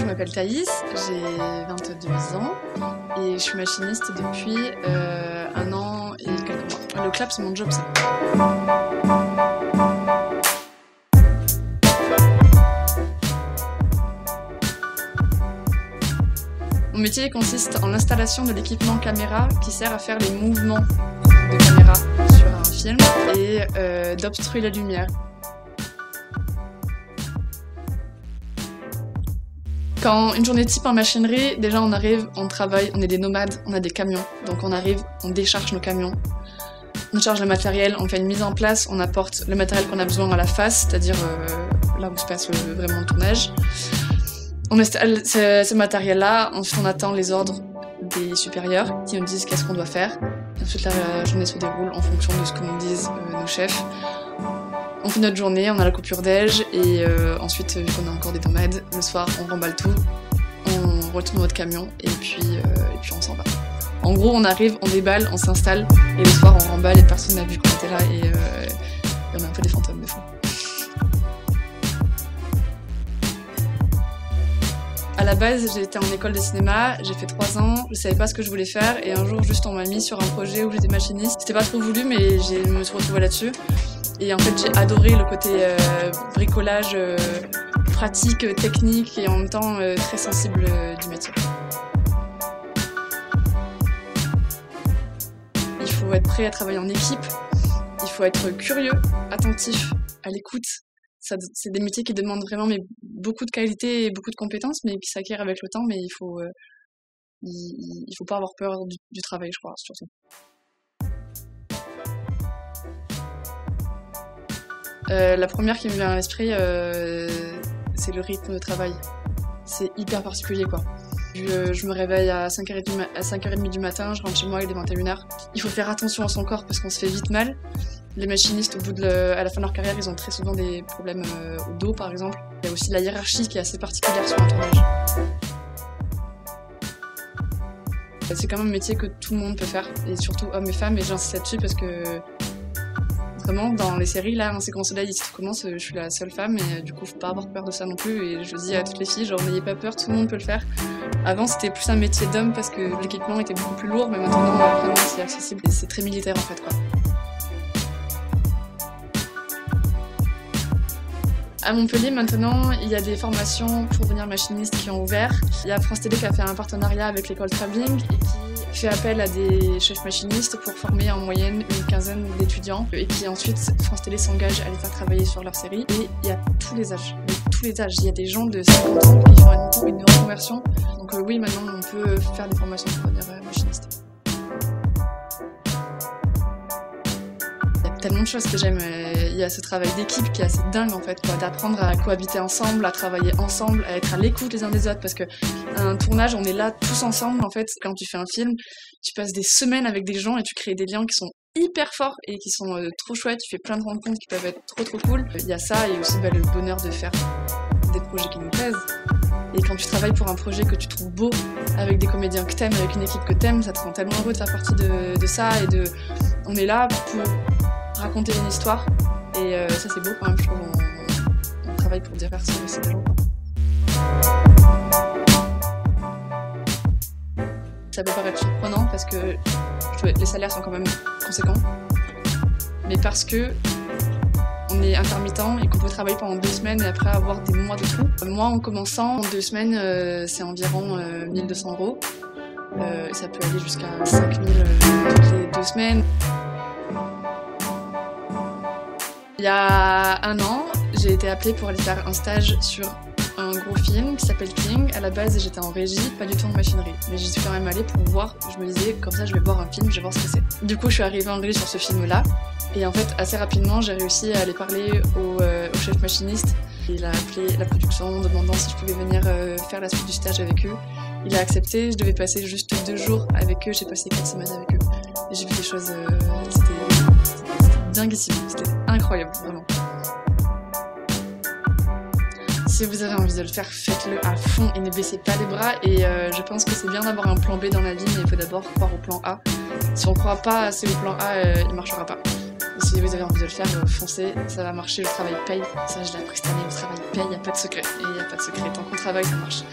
m'appelle Thaïs, j'ai 22 ans et je suis machiniste depuis 1 an et quelques mois. Le clap, c'est mon job, ça. Mon métier consiste en l'installation de l'équipement caméra qui sert à faire les mouvements de caméra sur un film et d'obstruer la lumière. Quand une journée type en machinerie, déjà on arrive, on travaille, on est des nomades, on a des camions. Donc on arrive, on décharge nos camions, on charge le matériel, on fait une mise en place, on apporte le matériel qu'on a besoin à la face, c'est-à-dire là où se passe vraiment le tournage. On installe ce matériel-là, ensuite on attend les ordres des supérieurs qui nous disent qu'est-ce qu'on doit faire. Et ensuite la journée se déroule en fonction de ce que nous disent nos chefs. On fait notre journée, on a la coupure déj et ensuite, vu qu'on a encore des nomades, le soir on remballe tout, on retourne notre camion et puis on s'en va. En gros, on arrive, on déballe, on s'installe et le soir on remballe et personne n'a vu qu'on était là et on a un peu des fantômes des fois. À la base, j'étais en école de cinéma, j'ai fait 3 ans, je savais pas ce que je voulais faire et un jour juste on m'a mis sur un projet où j'étais machiniste. C'était pas trop voulu mais je me suis retrouvée là-dessus. Et en fait j'ai adoré le côté bricolage, pratique, technique et en même temps très sensible du métier. Il faut être prêt à travailler en équipe, il faut être curieux, attentif, à l'écoute. C'est des métiers qui demandent vraiment beaucoup de qualité et beaucoup de compétences, mais qui s'acquièrent avec le temps, mais il faut pas avoir peur du travail, je crois, surtout. La première qui me vient à l'esprit, c'est le rythme de travail. C'est hyper particulier, quoi. Je me réveille à 5h30 du matin, je rentre chez moi, il est 21h. Il faut faire attention à son corps parce qu'on se fait vite mal. Les machinistes, à la fin de leur carrière, ils ont très souvent des problèmes au dos, par exemple. Il y a aussi la hiérarchie qui est assez particulière sur un tournage. C'est quand même un métier que tout le monde peut faire, et surtout hommes et femmes, et j'insiste là-dessus parce que vraiment, dans les séries, là, C'est quand le soleil commence, je suis la seule femme, et du coup, faut pas avoir peur de ça non plus, et je dis à toutes les filles, genre, n'ayez pas peur, tout le monde peut le faire. Avant, c'était plus un métier d'homme parce que l'équipement était beaucoup plus lourd, mais maintenant, vraiment, c'est accessible, et c'est très militaire, en fait, quoi. À Montpellier, maintenant, il y a des formations pour devenir machiniste qui ont ouvert. Il y a France Télé qui a fait un partenariat avec l'école Travelling et qui fait appel à des chefs machinistes pour former en moyenne une 15aine d'étudiants et qui ensuite, France Télé s'engage à les faire travailler sur leur série. Et il y a tous les âges, Il y a des gens de 50 ans qui font une reconversion. Donc oui, maintenant, on peut faire des formations pour devenir machiniste. Tellement de choses que j'aime. Il y a ce travail d'équipe qui est assez dingue en fait, quoi, d'apprendre à cohabiter ensemble, à travailler ensemble, à être à l'écoute les uns des autres, parce que un tournage, on est là tous ensemble en fait. Quand tu fais un film, tu passes des semaines avec des gens et tu crées des liens qui sont hyper forts et qui sont trop chouettes. Tu fais plein de rencontres qui peuvent être trop cool. Il y a ça et aussi le bonheur de faire des projets qui nous plaisent. Et quand tu travailles pour un projet que tu trouves beau, avec des comédiens que t'aimes, avec une équipe que t'aimes, ça te rend tellement heureux de faire partie de ça et on est là pour raconter une histoire et ça c'est beau quand même, je trouve. On travaille pour divertir aussi les gens. Ça peut paraître surprenant parce que les salaires sont quand même conséquents, mais parce que on est intermittent et qu'on peut travailler pendant 2 semaines et après avoir des mois de trou. Moi en commençant, en 2 semaines c'est environ 1 200 €. Ça peut aller jusqu'à 5 000 toutes les 2 semaines. Il y a 1 an, j'ai été appelée pour aller faire un stage sur un gros film qui s'appelle King. À la base, j'étais en régie, pas du tout en machinerie. Mais j'y suis quand même allée pour voir, je me disais, comme ça je vais voir un film, je vais voir ce que c'est. Du coup, je suis arrivée en régie sur ce film-là. Et en fait, assez rapidement, j'ai réussi à aller parler au chef machiniste. Il a appelé la production en demandant si je pouvais venir faire la suite du stage avec eux. Il a accepté, je devais passer juste 2 jours avec eux, j'ai passé 4 semaines avec eux. Et j'ai vu des choses, c'était dinguissime, c'était incroyable, vraiment. Si vous avez envie de le faire, faites-le à fond et ne baissez pas les bras. Et je pense que c'est bien d'avoir un plan B dans la vie, mais il faut d'abord croire au plan A. Si on ne croit pas assez au plan A, il ne marchera pas. si vous avez envie de le faire, foncez, ça va marcher, le travail paye. Ça, je l'ai appris cette année, le travail paye, il n'y a pas de secret. Et il n'y a pas de secret, tant qu'on travaille, ça marche.